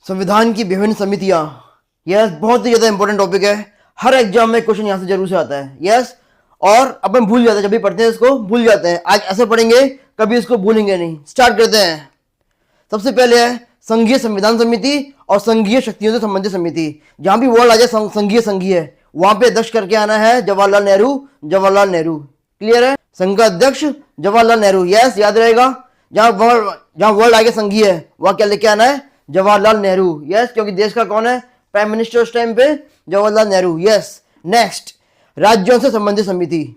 संविधान की विभिन्न समितियां, यस बहुत ही ज्यादा इंपॉर्टेंट टॉपिक है। हर एग्जाम में क्वेश्चन यहां से जरूर से आता है, यस। और अपन भूल जाते हैं, जब भी पढ़ते हैं इसको भूल जाते हैं। आज ऐसे पढ़ेंगे, कभी इसको भूलेंगे नहीं। स्टार्ट करते हैं। सबसे पहले है संघीय संविधान समिति और संघीय शक्तियों से संबंधित समिति। जहां भी वर्ड आ जाए संघीय संघीय, वहां पे अध्यक्ष करके आना है जवाहरलाल नेहरू। जवाहरलाल नेहरू, क्लियर है। संघ का अध्यक्ष जवाहरलाल नेहरू, यस याद रहेगा। जहां वर्ड आ गया संघीय, वहां क्या लेके आना है? जवाहरलाल नेहरू, यस। क्योंकि देश का कौन है प्राइम मिनिस्टर उस टाइम पे? जवाहरलाल नेहरू, यस। नेक्स्ट, राज्यों से संबंधित समिति,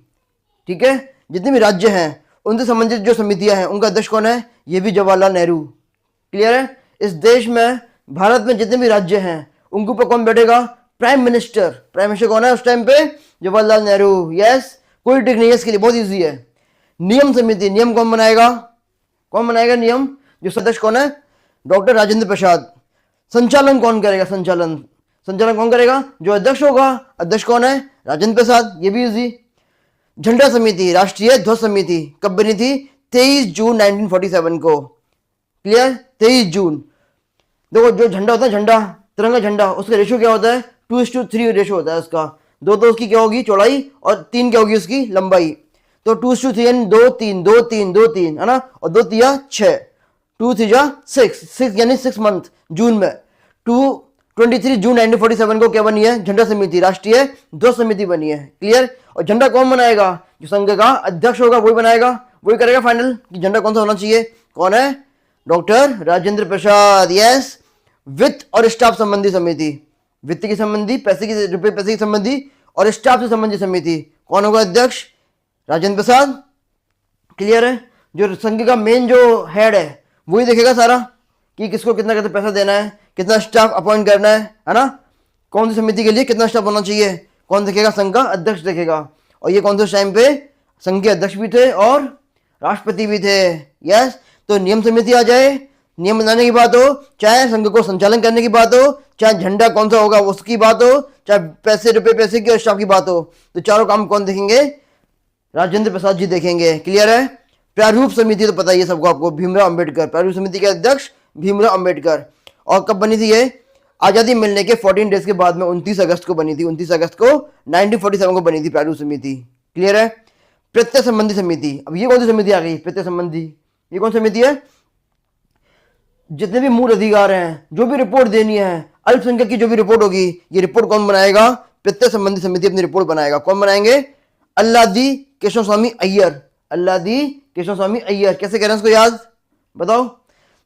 ठीक है। जितने भी राज्य हैं उनसे संबंधित जो समितियां हैं उनका अध्यक्ष कौन है? ये भी जवाहरलाल नेहरू, क्लियर है। इस देश में, भारत में जितने भी राज्य हैं उनके ऊपर कौन बैठेगा? Prime minister. प्राइम मिनिस्टर कौन है उस टाइम पे? जवाहरलाल नेहरू, यस। कोई ट्रिक नहीं है इसके लिए, बहुत इजी है। नियम समिति, नियम कौन बनाएगा? कौन बनाएगा नियम? जो सदस्य कौन है? डॉक्टर राजेंद्र प्रसाद। संचालन कौन करेगा? संचालन कौन करेगा? जो अध्यक्ष होगा। अध्यक्ष कौन है? राजेंद्र प्रसाद, ये भी इजी। झंडा समिति, राष्ट्रीय ध्वज समिति कब बनी थी? 23 जून 1947 को, क्लियर। 23 जून। देखो जो झंडा होता है, झंडा तिरंगा झंडा, उसका रेशियो क्या होता है? 2:3 रेशियो होता है उसका। दो तो उसकी क्या होगी? चौड़ाई, और 3 क्या होगी उसकी? लंबाई। तो 2:3 यानी 2 3 2 3 2 3 है ना, और 2 तिया 6, 2 3 6 यानी 6 मंथ जून में। 23 जून 1947 को क्या बनी है? झंडा समिति, राष्ट्रीय ध्वज समिति बनी है, क्लियर। और झंडा कौन बनाएगा? जो संघ का अध्यक्ष होगा वही बनाएगा, वही करेगा फाइनल कि झंडा कौन सा होना चाहिए। कौन है? Doctor Rajendra Prasad, yes. वित्त और स्टाफ संबंधी समिति, वित्त की संबंधी, पैसे की संबंधी और स्टाफ से संबंधित समिति, कौन होगा अध्यक्ष? राजेंद्र प्रसाद, क्लियर है। जो संघ का मेन जो हेड है वही देखेगा सारा कि किसको कितना कितना पैसा देना है, कितना स्टाफ अपॉइंट करना है ना, कौन सी समिति के लिए कितना स्टाफ होना चाहिए, कौन देखेगा? संघ का अध्यक्ष देखेगा। और ये कौन से टाइम पे संघ के अध्यक्ष भी थे और राष्ट्रपति भी थे, यस। तो नियम समिति आ जाए, नियम बनाने की बात हो, चाहे संघ को संचालन करने की बात हो, चाहे झंडा कौन सा होगा उसकी बात हो, चाहे पैसे की और स्टाफ की बात हो, तो चारों काम कौन देखेंगे? राजेंद्र प्रसाद जी देखेंगे, क्लियर है। प्रारूप समिति तो पता ही है सबको, आपको भीमराव अंबेडकर। प्रारूप समिति के अध्यक्ष भीमराव अंबेडकर। और कब बनी थी ये? आजादी मिलने के 14 डेज के बाद में 29 अगस्त को बनी थी। 29 अगस्त को 1947 को बनी थी प्रारूप समिति, क्लियर है। प्रत्यय संबंधी समिति, अब ये कौन सी समिति आ गई? प्रत्यय संबंधी, ये कौन समिति है? जितने भी मूल अधिकार हैं, जो भी रिपोर्ट देनी है, अल्पसंख्यक की जो भी रिपोर्ट होगी, ये रिपोर्ट कौन बनाएगा? प्रत्यय संबंधी समिति अपनी रिपोर्ट बनाएगा। कौन बनाएंगे? अल्लादी केशव स्वामी अय्यर। अल्लादी केशव स्वामी अय्यर। कैसे कह रहे हैं इसको याद? बताओ।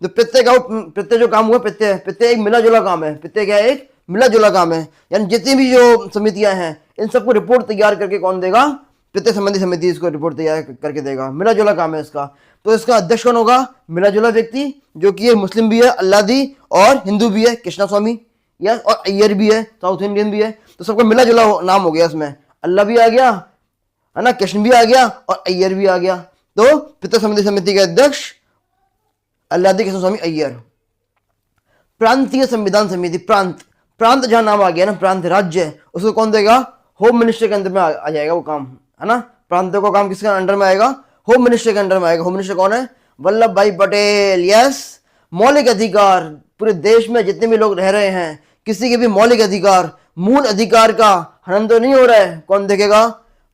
तो प्रत्यय जो काम हुआ, प्रत्यय एक मिला जुला काम है। प्रत्यय क्या है? एक मिला जुला काम है। यानी जितनी भी जो समितियां हैं इन सबको रिपोर्ट तैयार करके कौन देगा? प्रत्यय संबंधी समिति इसको रिपोर्ट तैयार करके देगा। मिला जुला काम है इसका। तो इसका अध्यक्ष कौन होगा? मिला जुला व्यक्ति, जो कि ये मुस्लिम भी है अल्लादी, और हिंदू भी है कृष्णा स्वामी, यस, और अय्यर भी है, साउथ इंडियन भी है। तो सबका मिला जुला नाम हो गया इसमें। अल्लाह भी आ गया है ना, कृष्ण भी आ गया, और अय्यर भी आ गया। तो प्रत्यय संबंधी समिति के अध्यक्ष अल्लादी कृष्ण स्वामी अय्यर। प्रांतीय संविधान समिति, प्रांत जहां नाम आ गया ना, प्रांत राज्य, उसको कौन देगा? होम मिनिस्टर के अंदर में आ जाएगा वो काम, है ना। प्रांतों का काम किसके अंडर में आएगा? होम मिनिस्टर के अंडर में आएगा। होम मिनिस्टर कौन है? वल्लभ भाई पटेल, यस। मौलिक अधिकार, पूरे देश में जितने भी लोग रह रहे हैं, किसी के भी मौलिक अधिकार, मूल अधिकार का हनन तो नहीं हो रहा है, कौन देखेगा?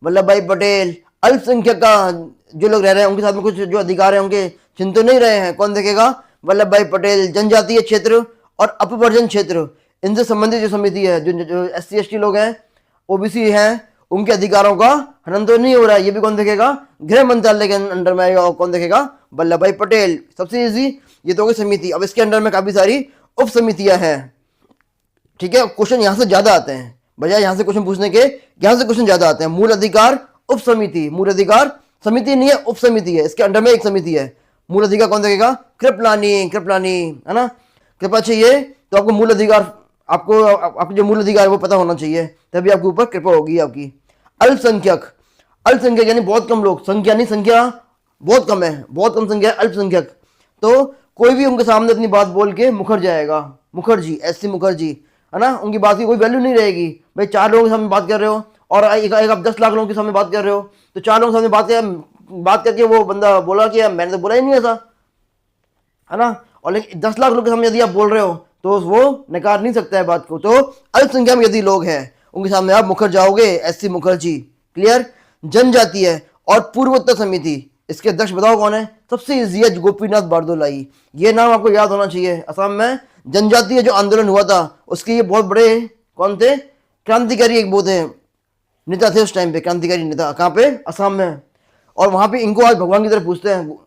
वल्लभ भाई पटेल। अल्पसंख्यक का जो लोग रह रहे हैं उनके साथ में कुछ जो अधिकार है उनके चिंत तो नहीं रहे हैं, कौन देखेगा? वल्लभ भाई पटेल। जनजातीय क्षेत्र और अपवर्जन क्षेत्र, इनसे संबंधित जो समिति है, जो SC ST लोग हैं, OBC हैं, उनके अधिकारों का हनन तो नहीं हो रहा है, ये भी कौन देखेगा? गृह मंत्रालय के अंडर में आएगा। और कौन देखेगा? वल्लभ भाई पटेल। सबसे इजी ये तो होगी समिति। अब इसके अंडर में काफी सारी उप समितियां हैं, ठीक है। क्वेश्चन यहां से ज्यादा आते हैं, बजाय यहां से क्वेश्चन पूछने के, यहां से क्वेश्चन ज्यादा आते हैं। मूल अधिकार उप समिति, मूल अधिकार समिति नहीं है, उप समिति है। इसके अंडर में एक समिति है। मूल अधिकार कौन देखेगा? कृपलानी, है ना। कृपा चाहिए तो आपको मूल अधिकार, आपको जो मूल अधिकार है वो पता होना चाहिए, तभी आपके ऊपर कृपा होगी आपकी। अल्पसंख्यक, अल्पसंख्यक यानी बहुत कम लोग, संख्या नहीं, संख्या बहुत कम है, बहुत कम संख्या है अल्पसंख्यक। तो कोई भी उनके सामने अपनी बात बोल के मुखर जाएगा। मुखर्जी, SC मुखर्जी, है ना, उनकी बात की कोई वैल्यू नहीं रहेगी। भाई 4 लोगों के सामने बात कर रहे हो और एक आप 10 लाख लोगों के सामने बात कर रहे हो, तो 4 लोगों के सामने बात करके वो बंदा बोला कि मैंने तो बोला ही नहीं ऐसा, है ना। और लेकिन 10 लाख लोगों के सामने यदि आप बोल रहे हो तो वो नकार नहीं सकता है बात को। तो अल्पसंख्या में यदि लोग हैं उनके सामने आप मुखर जाओगे, एससी मुखर्जी। क्लियर। जनजातीय और पूर्वोत्तर समिति, इसके अध्यक्ष बताओ कौन है? सबसे इजी है, गोपीनाथ बारदोलाई। ये नाम आपको याद होना चाहिए। असम में जनजातीय जो आंदोलन हुआ था उसके ये बहुत बड़े कौन थे? क्रांतिकारी एक वो थे, नेता थे उस टाइम पे, क्रांतिकारी नेता। कहाँ पे? असम में। और वहां पे इनको आज भगवान की तरफ पूछते हैं।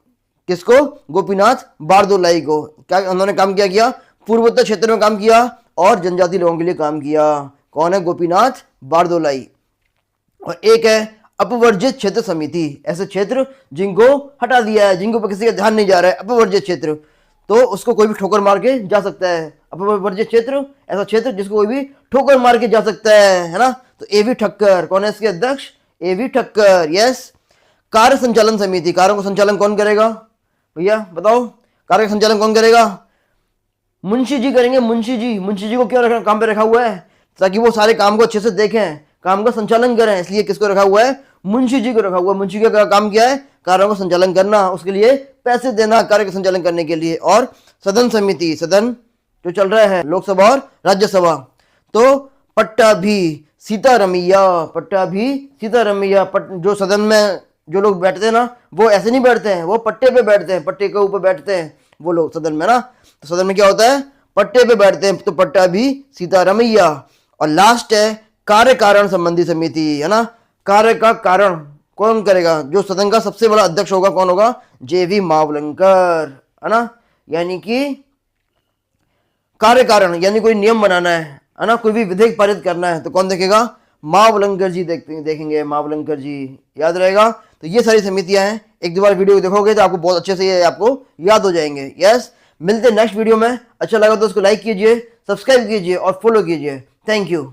किसको? गोपीनाथ बारदोलाई को। क्या उन्होंने काम किया? पूर्वोत्तर क्षेत्र में काम किया और जनजातीय लोगों के लिए काम किया। कौन है? गोपीनाथ बारदोलाई। और एक है अपवर्जित क्षेत्र समिति, ऐसे क्षेत्र जिनको हटा दिया है, जिनको किसी का ध्यान नहीं जा रहा है, अपवर्जित क्षेत्र, तो उसको कोई भी ठोकर मार के जा सकता है। अपवर्जित क्षेत्र ऐसा क्षेत्र जिसको कोई भी ठोकर मार के जा सकता है ना। तो एवी ठक्कर, कौन है इसके अध्यक्ष? एवी ठक्कर। यस। कार्य संचालन समिति, कार्यों का संचालन कौन करेगा भैया बताओ? कार्य का संचालन कौन करेगा? मुंशी जी करेंगे। मुंशी जी को क्यों काम पे रखा हुआ है? ताकि वो सारे काम को अच्छे से देखें, काम का संचालन करें, इसलिए किसको रखा हुआ है? मुंशी जी को रखा हुआ है। मुंशी का काम क्या है? कार्यों का संचालन करना, उसके लिए पैसे देना कार्य का संचालन करने के लिए। और सदन समिति, सदन जो चल रहा है लोकसभा और राज्यसभा, तो पट्टाभी सीतारमैया, जो सदन में जो लोग बैठते हैं ना, वो ऐसे नहीं बैठते हैं, वो पट्टे पे बैठते हैं, पट्टे के ऊपर बैठते हैं वो लोग सदन में ना। तो सदन में क्या होता है? पट्टे पे बैठते हैं, तो पट्टाभी सीतारमैया। और लास्ट है कार्य कारण संबंधी समिति, है ना। कार्य का कारण कौन करेगा? जो सदन का सबसे बड़ा अध्यक्ष होगा, कौन होगा? जेवी मावलंकर, है ना। यानी कि कार्य कारण यानी कोई नियम बनाना है ना, कोई भी विधेयक पारित करना है, तो कौन देखेगा? मावलंकर जी देखेंगे, मावलंकर जी। याद रहेगा। तो ये सारी समितियां हैं, एक दो बार वीडियो देखोगे तो आपको बहुत अच्छे से ये आपको याद हो जाएंगे। यस। मिलते हैं नेक्स्ट वीडियो में। अच्छा लगा तो उसको लाइक कीजिए, सब्सक्राइब कीजिए और फॉलो कीजिए। Thank you.